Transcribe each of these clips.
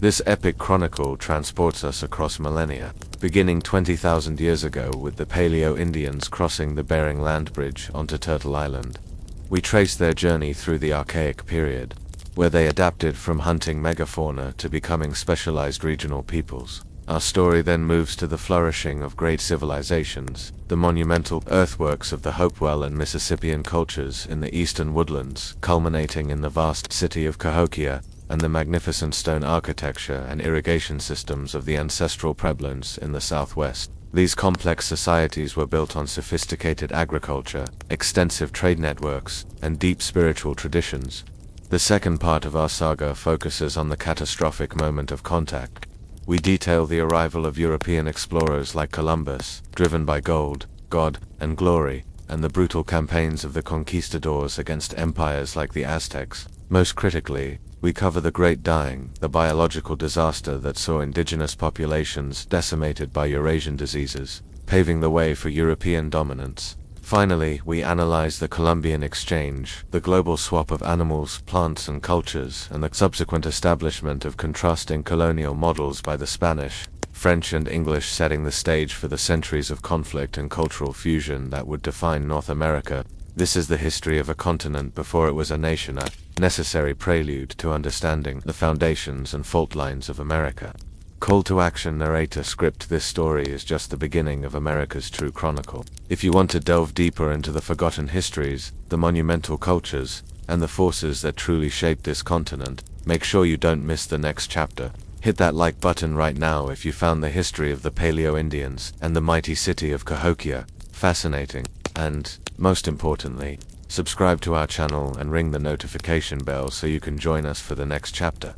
This epic chronicle transports us across millennia, beginning 20,000 years ago with the Paleo-Indians crossing the Bering Land Bridge onto Turtle Island. We trace their journey through the Archaic period, where they adapted from hunting megafauna to becoming specialized regional peoples. Our story then moves to the flourishing of great civilizations, the monumental earthworks of the Hopewell and Mississippian cultures in the eastern woodlands, culminating in the vast city of Cahokia, and the magnificent stone architecture and irrigation systems of the Ancestral Puebloans in the southwest. These complex societies were built on sophisticated agriculture, extensive trade networks, and deep spiritual traditions. The second part of our saga focuses on the catastrophic moment of contact. We detail the arrival of European explorers like Columbus, driven by gold, God, and glory, and the brutal campaigns of the Conquistadors against empires like the Aztecs. Most critically, we cover the Great Dying, the biological disaster that saw indigenous populations decimated by Eurasian diseases, paving the way for European dominance. Finally, we analyze the Columbian Exchange, the global swap of animals, plants, and cultures, and the subsequent establishment of contrasting colonial models by the Spanish, French, and English, setting the stage for the centuries of conflict and cultural fusion that would define North America. This is the history of a continent before it was a nation, a necessary prelude to understanding the foundations and fault lines of America. Call to action narrator script. This story is just the beginning of America's true chronicle. If you want to delve deeper into the forgotten histories, the monumental cultures, and the forces that truly shaped this continent, make sure you don't miss the next chapter. Hit that like button right now if you found the history of the Paleo-Indians and the mighty city of Cahokia fascinating, and, most importantly, subscribe to our channel and ring the notification bell so you can join us for the next chapter.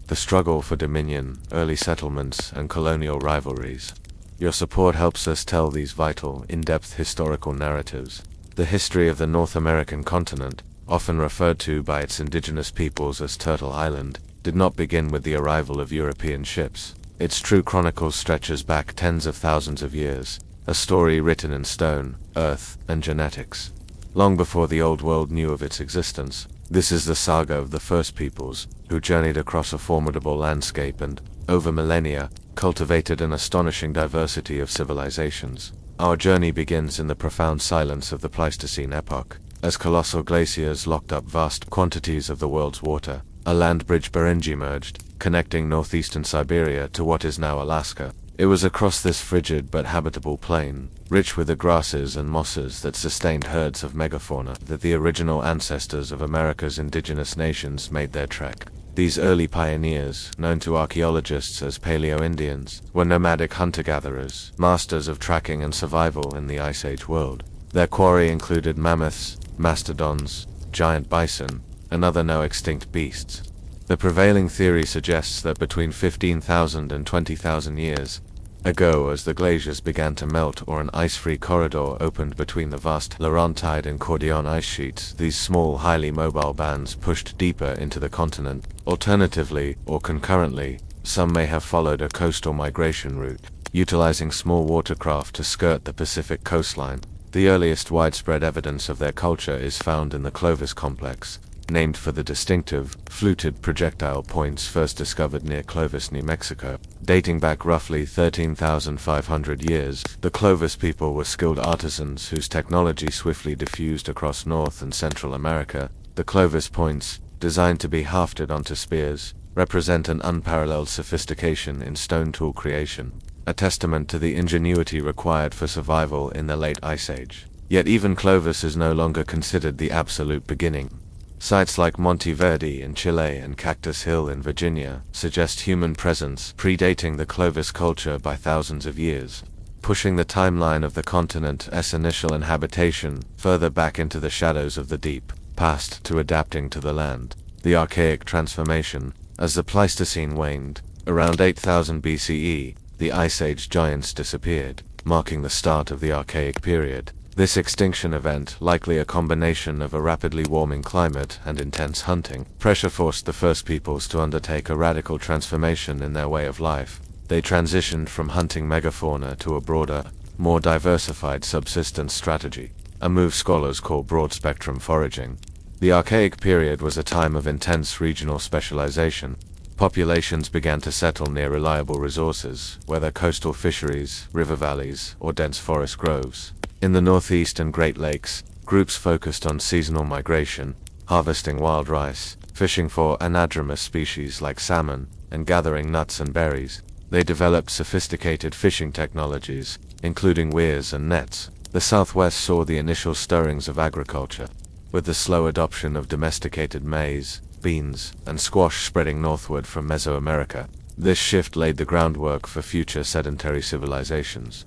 The struggle for dominion, early settlements, and colonial rivalries. Your support helps us tell these vital, in-depth historical narratives. The history of the North American continent, often referred to by its indigenous peoples as Turtle Island, did not begin with the arrival of European ships. Its true chronicle stretches back tens of thousands of years, a story written in stone, earth, and genetics. Long before the Old World knew of its existence, this is the saga of the first peoples, who journeyed across a formidable landscape and, over millennia, cultivated an astonishing diversity of civilizations. Our journey begins in the profound silence of the Pleistocene epoch, as colossal glaciers locked up vast quantities of the world's water. A land bridge Beringia emerged, connecting northeastern Siberia to what is now Alaska. It was across this frigid but habitable plain, rich with the grasses and mosses that sustained herds of megafauna, that the original ancestors of America's indigenous nations made their trek. These early pioneers, known to archaeologists as Paleo-Indians, were nomadic hunter-gatherers, masters of tracking and survival in the Ice Age world. Their quarry included mammoths, mastodons, giant bison, and other now-extinct beasts. The prevailing theory suggests that between 15,000 and 20,000 years ago, as the glaciers began to melt or an ice-free corridor opened between the vast Laurentide and Cordillon ice sheets, these small, highly mobile bands pushed deeper into the continent. Alternatively, or concurrently, some may have followed a coastal migration route, utilizing small watercraft to skirt the Pacific coastline. The earliest widespread evidence of their culture is found in the Clovis complex, named for the distinctive, fluted projectile points first discovered near Clovis, New Mexico. Dating back roughly 13,500 years, the Clovis people were skilled artisans whose technology swiftly diffused across North and Central America. The Clovis points, designed to be hafted onto spears, represent an unparalleled sophistication in stone tool creation, a testament to the ingenuity required for survival in the late Ice Age. Yet even Clovis is no longer considered the absolute beginning. Sites like Monte Verde in Chile and Cactus Hill in Virginia suggest human presence predating the Clovis culture by thousands of years, pushing the timeline of the continent's initial inhabitation further back into the shadows of the deep past to adapting to the land. The Archaic transformation. As the Pleistocene waned, around 8000 BCE, the Ice Age giants disappeared, marking the start of the Archaic period. This extinction event, likely a combination of a rapidly warming climate and intense hunting, pressure forced the first peoples to undertake a radical transformation in their way of life. They transitioned from hunting megafauna to a broader, more diversified subsistence strategy, a move scholars call broad-spectrum foraging. The Archaic period was a time of intense regional specialization. Populations began to settle near reliable resources, whether coastal fisheries, river valleys, or dense forest groves. In the Northeast and Great Lakes, groups focused on seasonal migration, harvesting wild rice, fishing for anadromous species like salmon, and gathering nuts and berries. They developed sophisticated fishing technologies, including weirs and nets. The Southwest saw the initial stirrings of agriculture, with the slow adoption of domesticated maize, beans, and squash spreading northward from Mesoamerica. This shift laid the groundwork for future sedentary civilizations.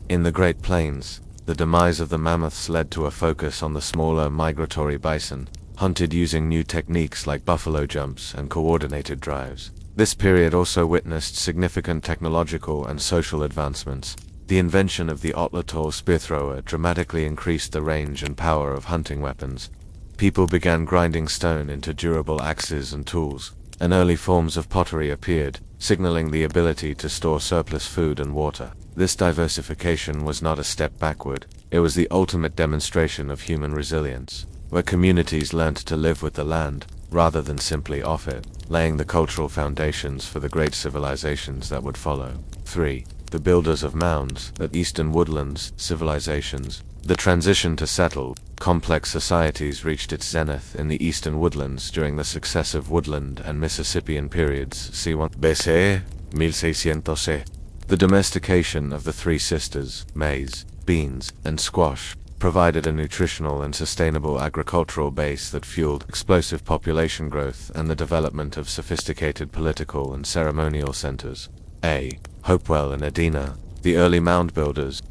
In the Great Plains, the demise of the mammoths led to a focus on the smaller migratory bison, hunted using new techniques like buffalo jumps and coordinated drives. This period also witnessed significant technological and social advancements. The invention of the Otlatoll spearthrower dramatically increased the range and power of hunting weapons. People began grinding stone into durable axes and tools, and early forms of pottery appeared, signaling the ability to store surplus food and water. This diversification was not a step backward, it was the ultimate demonstration of human resilience, where communities learned to live with the land, rather than simply off it, laying the cultural foundations for the great civilizations that would follow. 3. The builders of mounds, the Eastern Woodlands civilizations. The transition to settled, complex societies reached its zenith in the Eastern Woodlands during the successive Woodland and Mississippian periods c. 1 BCE, 1600 C. The domestication of the Three Sisters, maize, beans, and squash, provided a nutritional and sustainable agricultural base that fueled explosive population growth and the development of sophisticated political and ceremonial centers. A. Hopewell and Adena, the early mound builders.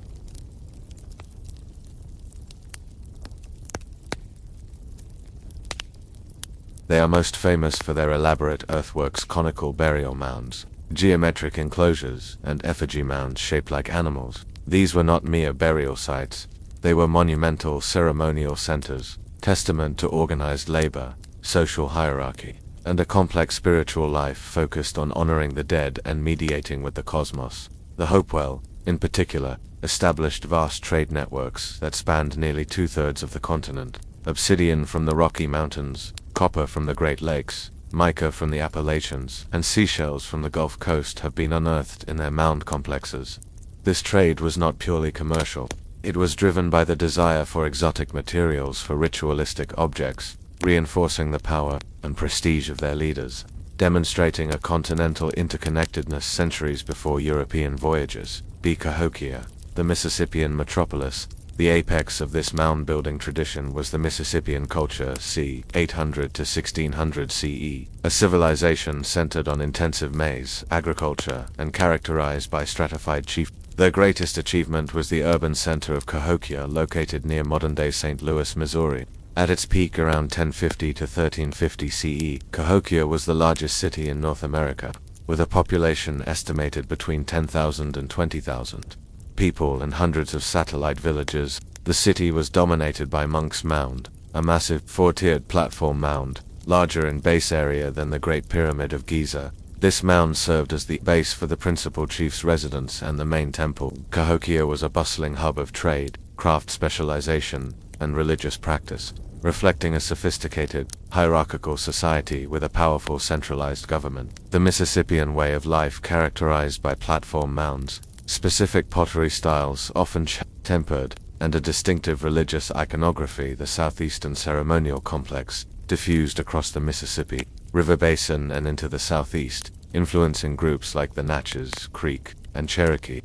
They are most famous for their elaborate earthworks, conical burial mounds, geometric enclosures, and effigy mounds shaped like animals. These were not mere burial sites, they were monumental ceremonial centers, testament to organized labor, social hierarchy, and a complex spiritual life focused on honoring the dead and mediating with the cosmos. The Hopewell, in particular, established vast trade networks that spanned nearly two-thirds of the continent. Obsidian from the Rocky Mountains, copper from the Great Lakes, mica from the Appalachians, and seashells from the Gulf Coast have been unearthed in their mound complexes. This trade was not purely commercial. It was driven by the desire for exotic materials for ritualistic objects, reinforcing the power and prestige of their leaders, demonstrating a continental interconnectedness centuries before European voyages. B. Cahokia, the Mississippian metropolis. The apex of this mound-building tradition was the Mississippian culture c. 800 to 1600 CE, a civilization centered on intensive maize agriculture and characterized by stratified chiefs. Their greatest achievement was the urban center of Cahokia, located near modern-day St. Louis, Missouri. At its peak around 1050 to 1350 CE, Cahokia was the largest city in North America, with a population estimated between 10,000 and 20,000 people and hundreds of satellite villages. The city was dominated by Monk's Mound, a massive four-tiered platform mound, larger in base area than the Great Pyramid of Giza. This mound served as the base for the principal chief's residence and the main temple. Cahokia was a bustling hub of trade, craft specialization, and religious practice, reflecting a sophisticated, hierarchical society with a powerful centralized government. The Mississippian way of life characterized by platform mounds, specific pottery styles often tempered, and a distinctive religious iconography. The southeastern ceremonial complex diffused across the Mississippi River basin and into the southeast, influencing groups like the Natchez, Creek, and Cherokee.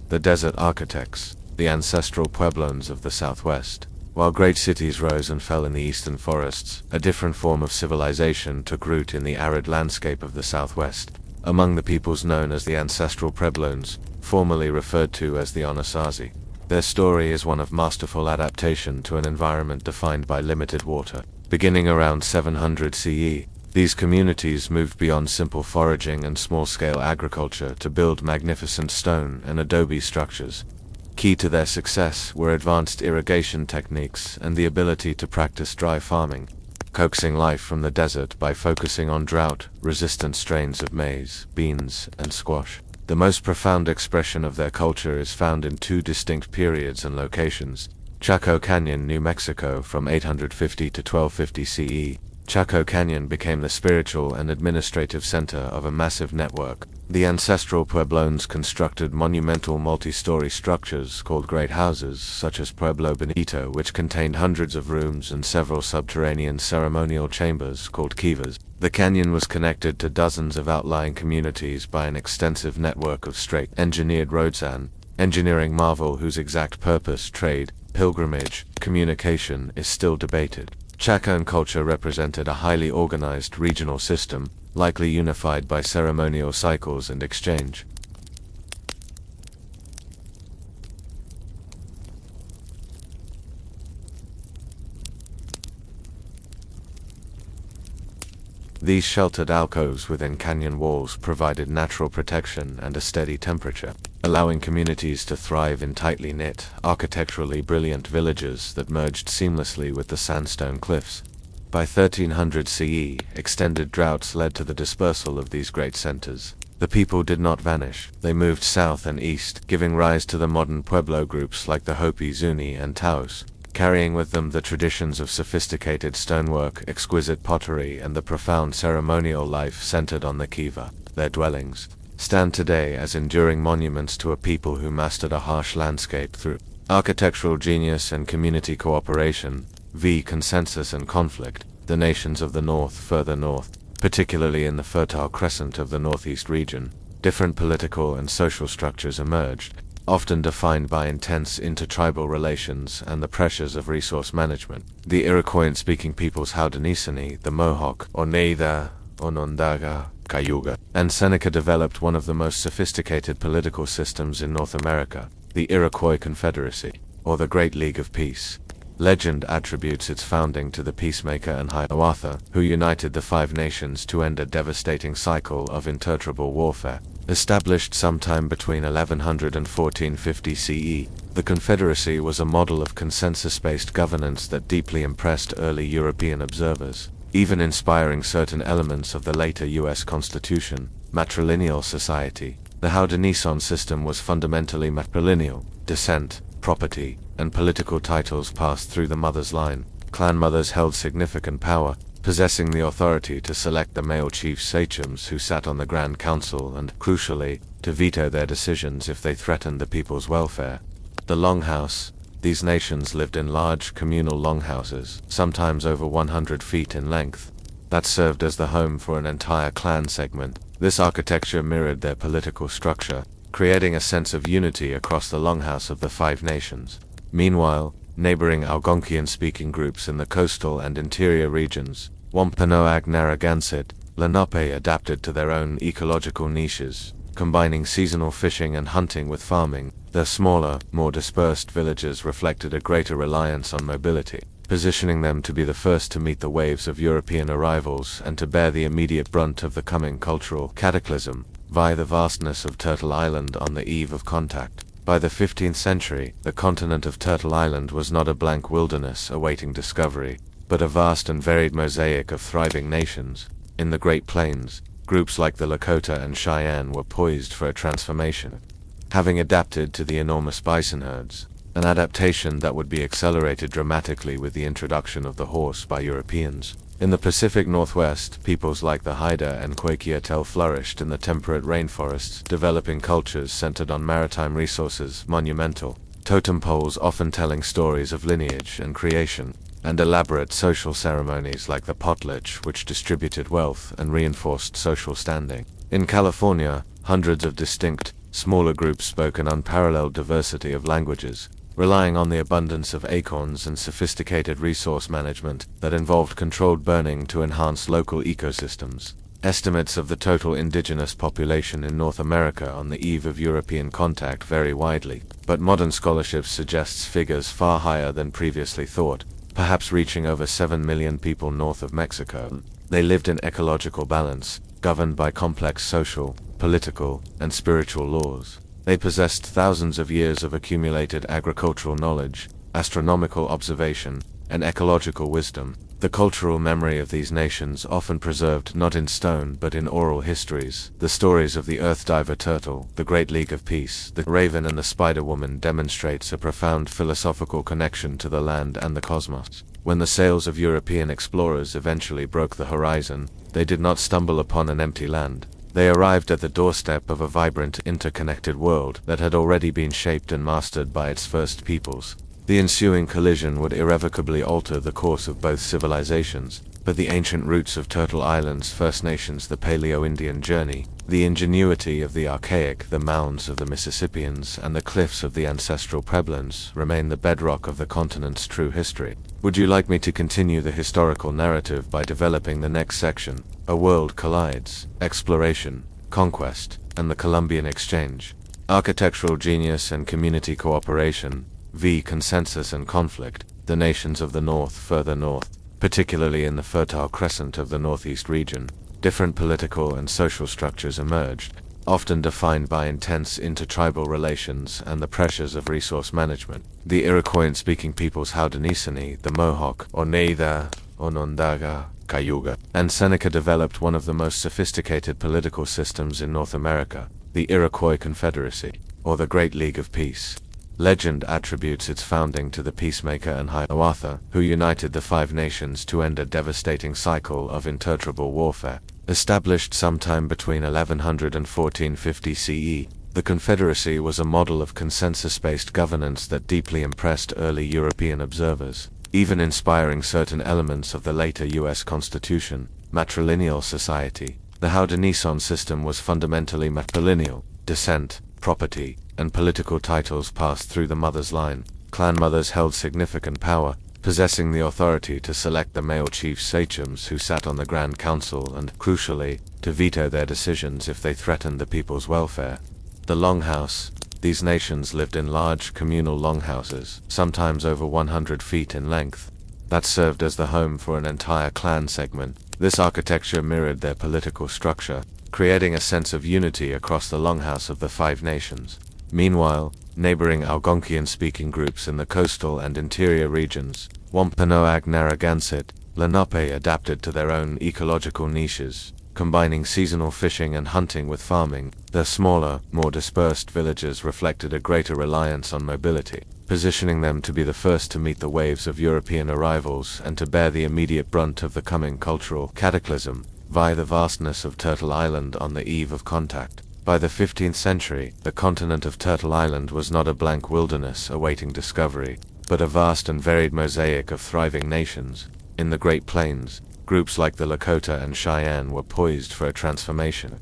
The desert architects, the ancestral Puebloans of the Southwest. While great cities rose and fell in the eastern forests, a different form of civilization took root in the arid landscape of the Southwest, among the peoples known as the Ancestral Puebloans, formerly referred to as the Anasazi. Their story is one of masterful adaptation to an environment defined by limited water. Beginning around 700 CE, these communities moved beyond simple foraging and small-scale agriculture to build magnificent stone and adobe structures. Key to their success were advanced irrigation techniques and the ability to practice dry farming. coaxing life from the desert by focusing on drought-resistant strains of maize, beans, and squash. The most profound expression of their culture is found in two distinct periods and locations. Chaco Canyon, New Mexico from 850 to 1250 CE. Chaco Canyon became the spiritual and administrative center of a massive network. The Ancestral Puebloans constructed monumental multi-story structures called great houses, such as Pueblo Bonito, which contained hundreds of rooms and several subterranean ceremonial chambers called kivas. The canyon was connected to dozens of outlying communities by an extensive network of straight, engineered roads, an engineering marvel whose exact purpose, trade, pilgrimage, communication is still debated. Chacan culture represented a highly organized regional system, likely unified by ceremonial cycles and exchange. These sheltered alcoves within canyon walls provided natural protection and a steady temperature, allowing communities to thrive in tightly knit, architecturally brilliant villages that merged seamlessly with the sandstone cliffs. By 1300 CE, extended droughts led to the dispersal of these great centers. The people did not vanish, they moved south and east, giving rise to the modern Pueblo groups like the Hopi, Zuni, and Taos, carrying with them the traditions of sophisticated stonework, exquisite pottery, and the profound ceremonial life centered on the kiva. Their dwellings stand today as enduring monuments to a people who mastered a harsh landscape through architectural genius and community cooperation, consensus and conflict. The nations of the north, further north, particularly in the Fertile Crescent of the northeast region, different political and social structures emerged, often defined by intense intertribal relations and the pressures of resource management. The Iroquoian-speaking peoples Haudenosaunee, the Mohawk, Oneida, Onondaga, Cayuga, and Seneca developed one of the most sophisticated political systems in North America, the Iroquois Confederacy, or the Great League of Peace. Legend attributes its founding to the peacemaker and Hiawatha, who united the five nations to end a devastating cycle of intertribal warfare. Established sometime between 1100 and 1450 CE, the Confederacy was a model of consensus-based governance that deeply impressed early European observers, even inspiring certain elements of the later U.S. Constitution. Matrilineal society. The Haudenosaunee system was fundamentally matrilineal. Descent, property, and political titles passed through the mother's line. Clan mothers held significant power, possessing the authority to select the male chief sachems who sat on the Grand Council and, crucially, to veto their decisions if they threatened the people's welfare. The Longhouse. These nations lived in large communal longhouses, sometimes over 100 feet in length, that served as the home for an entire clan segment. This architecture mirrored their political structure, creating a sense of unity across the longhouse of the five nations. Meanwhile, neighboring Algonquian-speaking groups in the coastal and interior regions, Wampanoag, Narragansett, Lenape, adapted to their own ecological niches, combining seasonal fishing and hunting with farming. Their smaller, more dispersed villages reflected a greater reliance on mobility, positioning them to be the first to meet the waves of European arrivals and to bear the immediate brunt of the coming cultural cataclysm, via the vastness of Turtle Island on the eve of contact. By the 15th century, the continent of Turtle Island was not a blank wilderness awaiting discovery, but a vast and varied mosaic of thriving nations. In the Great Plains, groups like the Lakota and Cheyenne were poised for a transformation, having adapted to the enormous bison herds, an adaptation that would be accelerated dramatically with the introduction of the horse by Europeans. In the Pacific Northwest, peoples like the Haida and Cahokia flourished in the temperate rainforests, developing cultures centered on maritime resources, monumental totem poles often telling stories of lineage and creation, and elaborate social ceremonies like the potlatch, which distributed wealth and reinforced social standing. In California, hundreds of distinct, smaller groups spoke an unparalleled diversity of languages, relying on the abundance of acorns and sophisticated resource management that involved controlled burning to enhance local ecosystems. Estimates of the total indigenous population in North America on the eve of European contact vary widely, but modern scholarship suggests figures far higher than previously thought, perhaps reaching over 7 million people north of Mexico. They lived in ecological balance, governed by complex social, political, and spiritual laws. They possessed thousands of years of accumulated agricultural knowledge, astronomical observation, and ecological wisdom. The cultural memory of these nations often preserved not in stone but in oral histories. The stories of the earth diver turtle, the Great League of Peace, the raven and the spider woman demonstrates a profound philosophical connection to the land and the cosmos. When the sails of European explorers eventually broke the horizon, they did not stumble upon an empty land. They arrived at the doorstep of a vibrant, interconnected world that had already been shaped and mastered by its first peoples. The ensuing collision would irrevocably alter the course of both civilizations, but the ancient roots of Turtle Island's First Nations, the Paleo-Indian journey, the ingenuity of the Archaic, the mounds of the Mississippians, and the cliffs of the Ancestral Puebloans remain the bedrock of the continent's true history. Would you like me to continue the historical narrative by developing the next section? A World Collides, Exploration, Conquest, and the Columbian Exchange. Architectural Genius and Community Cooperation, v. Consensus and Conflict, the nations of the North further north, particularly in the Fertile Crescent of the Northeast region. Different political and social structures emerged, often defined by intense intertribal relations and the pressures of resource management. The Iroquoian-speaking peoples Haudenosaunee, the Mohawk, Oneida, Onondaga, Cayuga, and Seneca developed one of the most sophisticated political systems in North America, the Iroquois Confederacy, or the Great League of Peace. Legend attributes its founding to the peacemaker and Hiawatha, who united the five nations to end a devastating cycle of intertribal warfare. Established sometime between 1100 and 1450 CE, the Confederacy was a model of consensus-based governance that deeply impressed early European observers, even inspiring certain elements of the later U.S. Constitution. Matrilineal society. The Haudenosaunee system was fundamentally matrilineal. Descent, property, and political titles passed through the mother's line. Clan mothers held significant power, possessing the authority to select the male chief sachems who sat on the Grand Council and, crucially, to veto their decisions if they threatened the people's welfare. The Longhouse. These nations lived in large communal longhouses, sometimes over 100 feet in length, that served as the home for an entire clan segment. This architecture mirrored their political structure, creating a sense of unity across the Longhouse of the Five Nations. Meanwhile, neighboring Algonquian-speaking groups in the coastal and interior regions, Wampanoag Narragansett, Lenape adapted to their own ecological niches, combining seasonal fishing and hunting with farming. Their smaller, more dispersed villages reflected a greater reliance on mobility, positioning them to be the first to meet the waves of European arrivals and to bear the immediate brunt of the coming cultural cataclysm, via the vastness of Turtle Island on the eve of contact. By the 15th century, the continent of Turtle Island was not a blank wilderness awaiting discovery, but a vast and varied mosaic of thriving nations. In the Great Plains, groups like the Lakota and Cheyenne were poised for a transformation,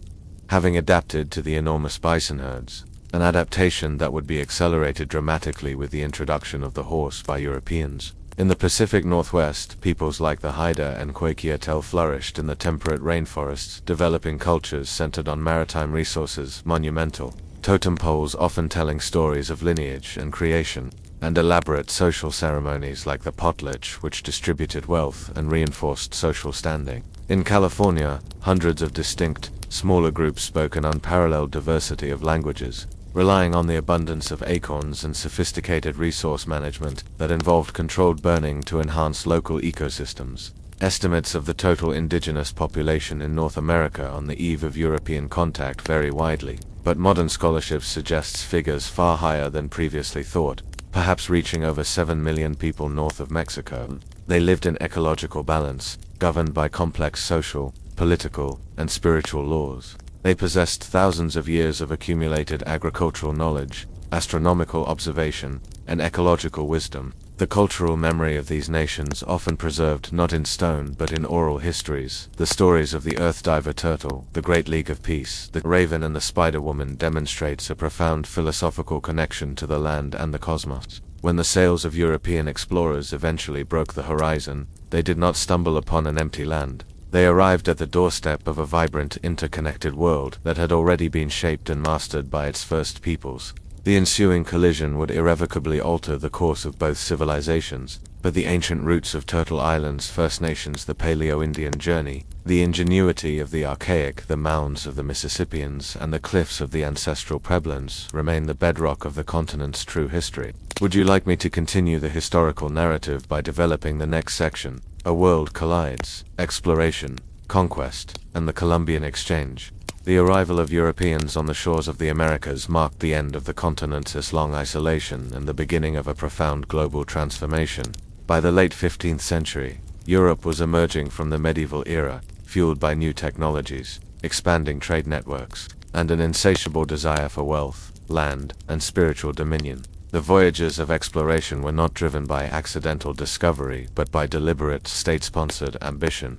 having adapted to the enormous bison herds, an adaptation that would be accelerated dramatically with the introduction of the horse by Europeans. In the Pacific Northwest, peoples like the Haida and Cahokia flourished in the temperate rainforests, developing cultures centered on maritime resources, monumental totem poles often telling stories of lineage and creation, and elaborate social ceremonies like the potlatch, which distributed wealth and reinforced social standing. In California, hundreds of distinct, smaller groups spoke an unparalleled diversity of languages, relying on the abundance of acorns and sophisticated resource management that involved controlled burning to enhance local ecosystems. Estimates of the total indigenous population in North America on the eve of European contact vary widely, but modern scholarship suggests figures far higher than previously thought, perhaps reaching over 7 million people north of Mexico. They lived in ecological balance, governed by complex social, political, and spiritual laws. They possessed thousands of years of accumulated agricultural knowledge, astronomical observation, and ecological wisdom. The cultural memory of these nations often preserved not in stone but in oral histories. The stories of the earth diver turtle, the Great League of Peace, the raven and the spider woman demonstrates a profound philosophical connection to the land and the cosmos. When the sails of European explorers eventually broke the horizon, they did not stumble upon an empty land. They arrived at the doorstep of a vibrant, interconnected world that had already been shaped and mastered by its first peoples. The ensuing collision would irrevocably alter the course of both civilizations, but the ancient roots of Turtle Island's First Nations, the Paleo-Indian journey, the ingenuity of the Archaic, the mounds of the Mississippians, and the cliffs of the Ancestral Puebloans remain the bedrock of the continent's true history. Would you like me to continue the historical narrative by developing the next section, A World Collides, Exploration, Conquest, and the Columbian Exchange? The arrival of Europeans on the shores of the Americas marked the end of the continent's long isolation and the beginning of a profound global transformation. By the late 15th century, Europe was emerging from the medieval era, fueled by new technologies, expanding trade networks, and an insatiable desire for wealth, land, and spiritual dominion. The voyages of exploration were not driven by accidental discovery but by deliberate, state-sponsored ambition.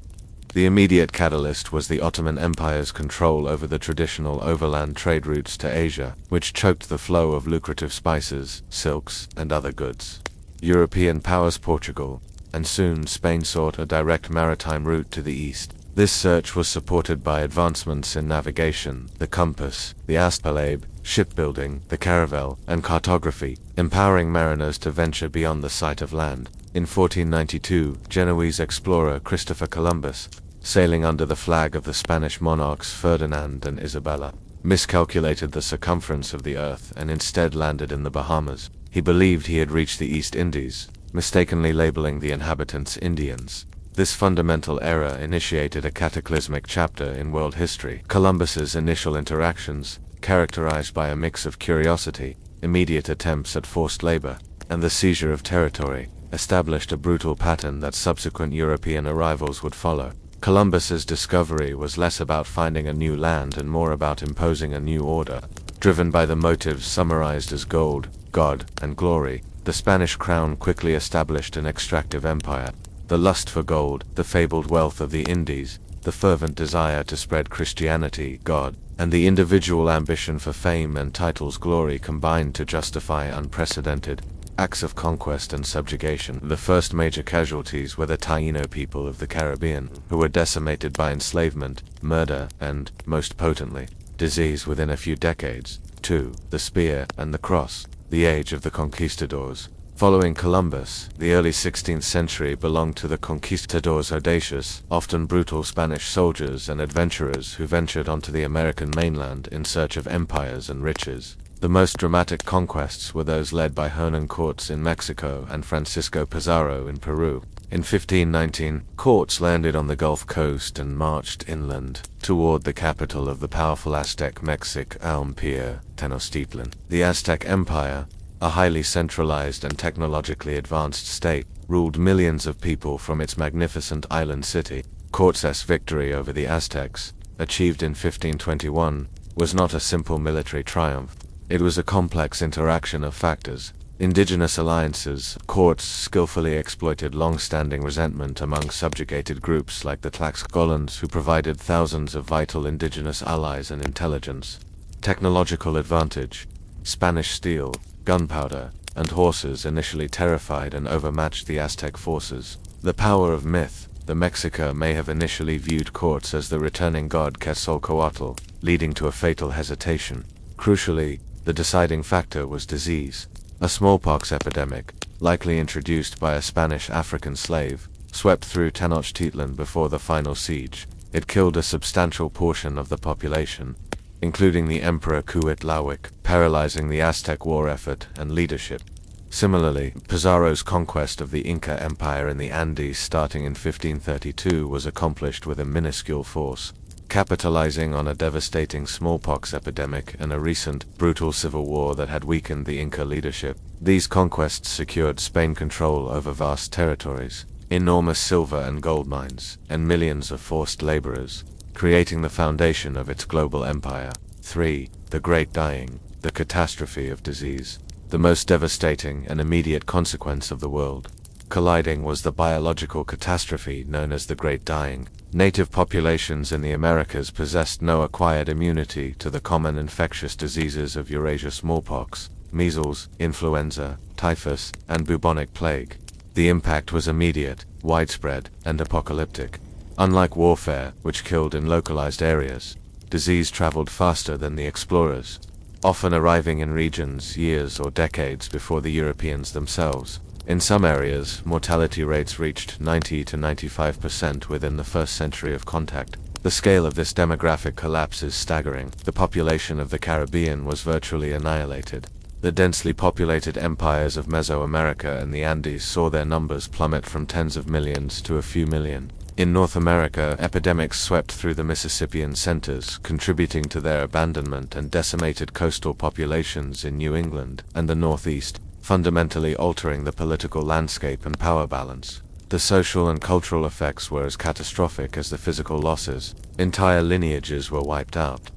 The immediate catalyst was the Ottoman Empire's control over the traditional overland trade routes to Asia, which choked the flow of lucrative spices, silks, and other goods. European powers Portugal, and soon Spain sought a direct maritime route to the east. This search was supported by advancements in navigation, the compass, the astrolabe, shipbuilding, the caravel, and cartography, empowering mariners to venture beyond the sight of land. In 1492, Genoese explorer Christopher Columbus, sailing under the flag of the Spanish monarchs Ferdinand and Isabella, miscalculated the circumference of the Earth and instead landed in the Bahamas. He believed he had reached the East Indies, mistakenly labeling the inhabitants Indians. This fundamental error initiated a cataclysmic chapter in world history. Columbus's initial interactions, characterized by a mix of curiosity, immediate attempts at forced labor, and the seizure of territory, established a brutal pattern that subsequent European arrivals would follow. Columbus's discovery was less about finding a new land and more about imposing a new order. Driven by the motives summarized as gold, God, and glory, the Spanish crown quickly established an extractive empire. The lust for gold, the fabled wealth of the Indies, the fervent desire to spread Christianity, God, and the individual ambition for fame and titles glory combined to justify unprecedented acts of conquest and subjugation. The first major casualties were the Taino people of the Caribbean, who were decimated by enslavement, murder, and, most potently, disease within a few decades. 2. The spear and the cross, the age of the Conquistadors. Following Columbus, the early 16th century belonged to the Conquistadors, audacious, often brutal Spanish soldiers and adventurers who ventured onto the American mainland in search of empires and riches. The most dramatic conquests were those led by Hernan Cortes in Mexico and Francisco Pizarro in Peru. In 1519, Cortes landed on the Gulf Coast and marched inland toward the capital of the powerful Aztec Mexic Almpia, Tenochtitlan. The Aztec Empire, a highly centralized and technologically advanced state, ruled millions of people from its magnificent island city. Cortes' victory over the Aztecs, achieved in 1521, was not a simple military triumph. It was a complex interaction of factors. Indigenous alliances. Cortes skillfully exploited long-standing resentment among subjugated groups like the Tlaxcalans, who provided thousands of vital indigenous allies and intelligence. Technological advantage. Spanish steel, gunpowder, and horses initially terrified and overmatched the Aztec forces. The power of myth. The Mexica may have initially viewed Cortes as the returning god Quetzalcoatl, leading to a fatal hesitation. Crucially, the deciding factor was disease. A smallpox epidemic, likely introduced by a Spanish African slave, swept through Tenochtitlan before the final siege. It killed a substantial portion of the population, including the Emperor Cuitlahuac, paralyzing the Aztec war effort and leadership. Similarly, Pizarro's conquest of the Inca Empire in the Andes starting in 1532 was accomplished with a minuscule force, capitalizing on a devastating smallpox epidemic and a recent, brutal civil war that had weakened the Inca leadership. These conquests secured Spain control over vast territories, enormous silver and gold mines, and millions of forced laborers, creating the foundation of its global empire. 3. The Great Dying, the catastrophe of disease. The most devastating and immediate consequence of the world colliding was the biological catastrophe known as the Great Dying. Native populations in the Americas possessed no acquired immunity to the common infectious diseases of Eurasia: smallpox, measles, influenza, typhus, and bubonic plague. The impact was immediate, widespread, and apocalyptic. Unlike warfare, which killed in localized areas, disease traveled faster than the explorers, often arriving in regions years or decades before the Europeans themselves. In some areas, mortality rates reached 90 to 95% within the first century of contact. The scale of this demographic collapse is staggering. The population of the Caribbean was virtually annihilated. The densely populated empires of Mesoamerica and the Andes saw their numbers plummet from tens of millions to a few million. In North America, epidemics swept through the Mississippian centers, contributing to their abandonment, and decimated coastal populations in New England and the Northeast, fundamentally altering the political landscape and power balance. The social and cultural effects were as catastrophic as the physical losses. Entire lineages were wiped out.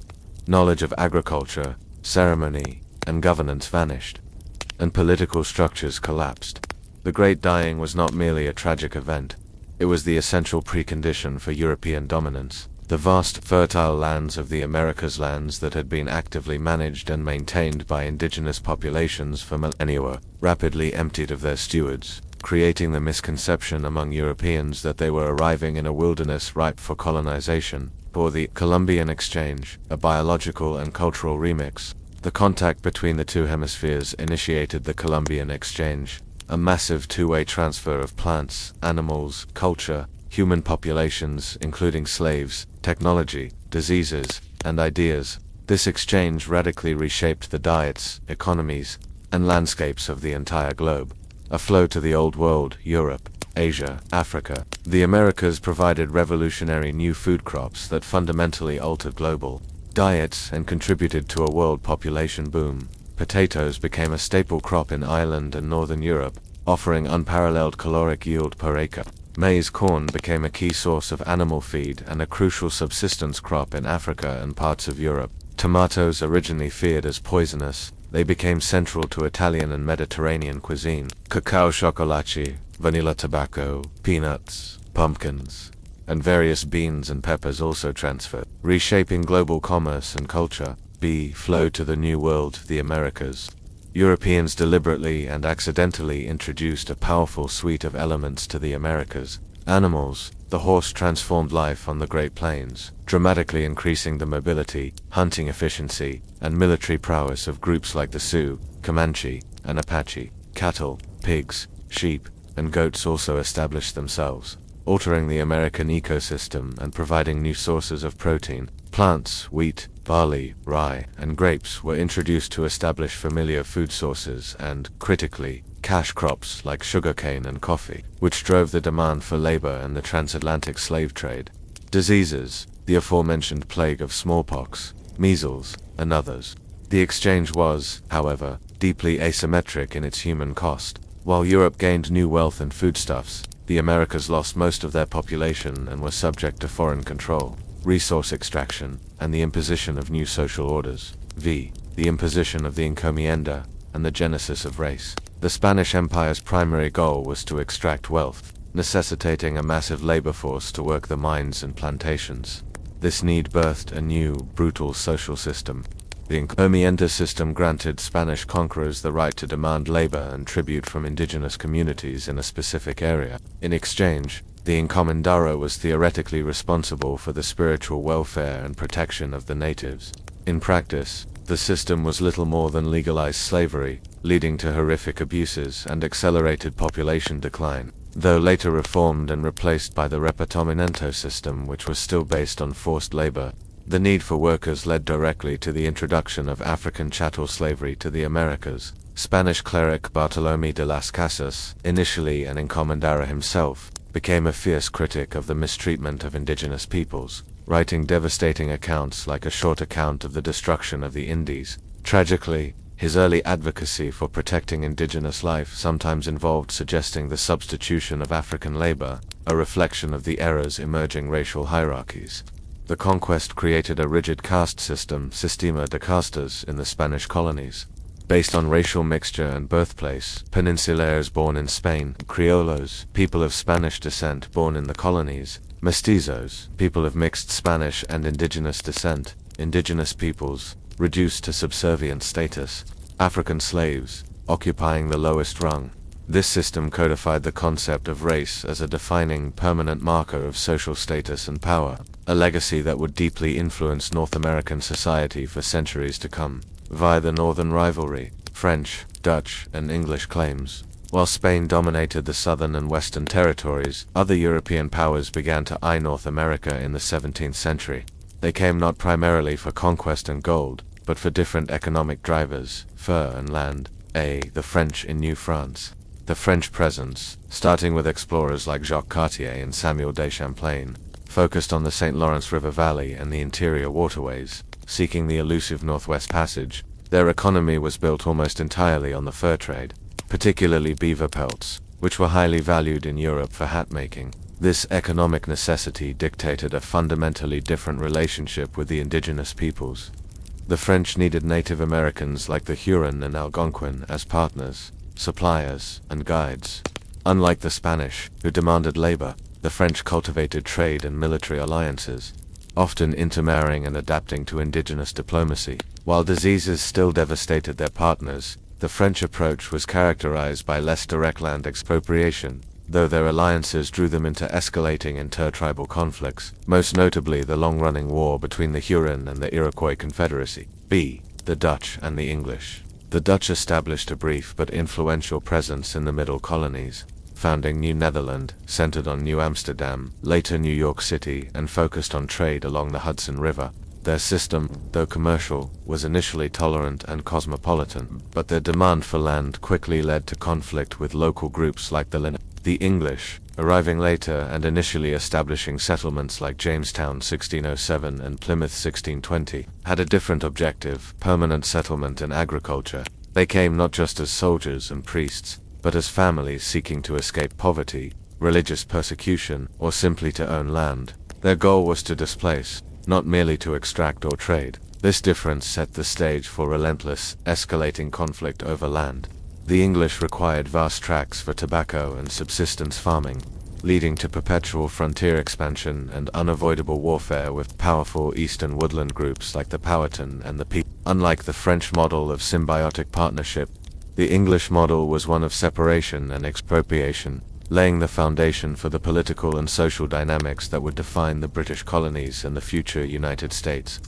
Knowledge of agriculture, ceremony, and governance vanished, and political structures collapsed. The Great Dying was not merely a tragic event. It was the essential precondition for European dominance. The vast, fertile lands of the Americas, lands that had been actively managed and maintained by indigenous populations for millennia, were rapidly emptied of their stewards, creating the misconception among Europeans that they were arriving in a wilderness ripe for colonization, or the Columbian Exchange, a biological and cultural remix. The contact between the two hemispheres initiated the Columbian Exchange, a massive two-way transfer of plants, animals, culture, human populations, including slaves, technology, diseases, and ideas. This exchange radically reshaped the diets, economies, and landscapes of the entire globe. A flow to the Old World, Europe, Asia, Africa. The Americas provided revolutionary new food crops that fundamentally altered global diets and contributed to a world population boom. Potatoes became a staple crop in Ireland and Northern Europe, offering unparalleled caloric yield per acre. Maize corn became a key source of animal feed and a crucial subsistence crop in Africa and parts of Europe. Tomatoes, originally feared as poisonous, they became central to Italian and Mediterranean cuisine. Cacao, chocolate, vanilla, tobacco, peanuts, pumpkins, and various beans and peppers also transferred, reshaping global commerce and culture. Flow to the New World, the Americas. Europeans deliberately and accidentally introduced a powerful suite of elements to the Americas. Animals. The horse transformed life on the Great Plains, dramatically increasing the mobility, hunting efficiency, and military prowess of groups like the Sioux, Comanche, and Apache. Cattle, pigs, sheep, and goats also established themselves, altering the American ecosystem and providing new sources of protein. Plants, wheat, barley, rye, and grapes were introduced to establish familiar food sources and, critically, cash crops like sugarcane and coffee, which drove the demand for labor and the transatlantic slave trade. Diseases. The aforementioned plague of smallpox, measles, and others. The exchange was, however, deeply asymmetric in its human cost. While Europe gained new wealth and foodstuffs, the Americas lost most of their population and were subject to foreign control, resource extraction, and the imposition of new social orders. The imposition of the encomienda, and the genesis of race. The Spanish Empire's primary goal was to extract wealth, necessitating a massive labor force to work the mines and plantations. This need birthed a new, brutal social system. The encomienda system granted Spanish conquerors the right to demand labor and tribute from indigenous communities in a specific area. In exchange, the encomendero was theoretically responsible for the spiritual welfare and protection of the natives. In practice, the system was little more than legalized slavery, leading to horrific abuses and accelerated population decline, though later reformed and replaced by the repartimiento system, which was still based on forced labor. The need for workers led directly to the introduction of African chattel slavery to the Americas. Spanish cleric Bartolomé de las Casas, initially an encomendero himself, became a fierce critic of the mistreatment of indigenous peoples, writing devastating accounts like A Short Account of the Destruction of the Indies. Tragically, his early advocacy for protecting indigenous life sometimes involved suggesting the substitution of African labor, a reflection of the era's emerging racial hierarchies. The conquest created a rigid caste system, Sistema de Castas, in the Spanish colonies. Based on racial mixture and birthplace, Peninsulares born in Spain, Criollos, people of Spanish descent born in the colonies, Mestizos, people of mixed Spanish and indigenous descent, indigenous peoples, reduced to subservient status, African slaves, occupying the lowest rung. This system codified the concept of race as a defining, permanent marker of social status and power, a legacy that would deeply influence North American society for centuries to come. Via the northern rivalry, French, Dutch, and English claims. While Spain dominated the southern and western territories, other European powers began to eye North America in the 17th century. They came not primarily for conquest and gold, but for different economic drivers, fur and land. The French in New France. The French presence, starting with explorers like Jacques Cartier and Samuel de Champlain, focused on the St. Lawrence River Valley and the interior waterways, seeking the elusive Northwest Passage. Their economy was built almost entirely on the fur trade, particularly beaver pelts, which were highly valued in Europe for hat making. This economic necessity dictated a fundamentally different relationship with the indigenous peoples. The French needed Native Americans like the Huron and Algonquin as partners, suppliers, and guides. Unlike the Spanish, who demanded labor, the French cultivated trade and military alliances, often intermarrying and adapting to indigenous diplomacy. While diseases still devastated their partners, the French approach was characterized by less direct land expropriation, though their alliances drew them into escalating intertribal conflicts, most notably the long-running war between the Huron and the Iroquois Confederacy. The Dutch and the English. The Dutch established a brief but influential presence in the Middle Colonies, founding New Netherland, centered on New Amsterdam, later New York City, and focused on trade along the Hudson River. Their system, though commercial, was initially tolerant and cosmopolitan, but their demand for land quickly led to conflict with local groups like the Lenape. The English, arriving later and initially establishing settlements like Jamestown 1607 and Plymouth 1620, had a different objective: permanent settlement and agriculture. They came not just as soldiers and priests, but as families seeking to escape poverty, religious persecution, or simply to own land. Their goal was to displace, not merely to extract or trade. This difference set the stage for relentless, escalating conflict over land. The English required vast tracts for tobacco and subsistence farming, leading to perpetual frontier expansion and unavoidable warfare with powerful eastern woodland groups like the Powhatan and the Pee. Unlike the French model of symbiotic partnership, the English model was one of separation and expropriation, laying the foundation for the political and social dynamics that would define the British colonies and the future United States.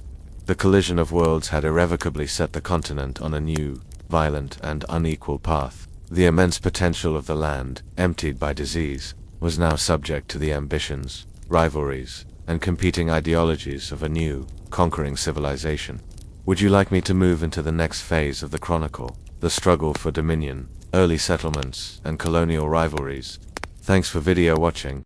The collision of worlds had irrevocably set the continent on a new, violent, and unequal path. The immense potential of the land, emptied by disease, was now subject to the ambitions, rivalries, and competing ideologies of a new, conquering civilization. Would you like me to move into the next phase of the chronicle, the struggle for dominion, early settlements, and colonial rivalries? Thanks for video watching.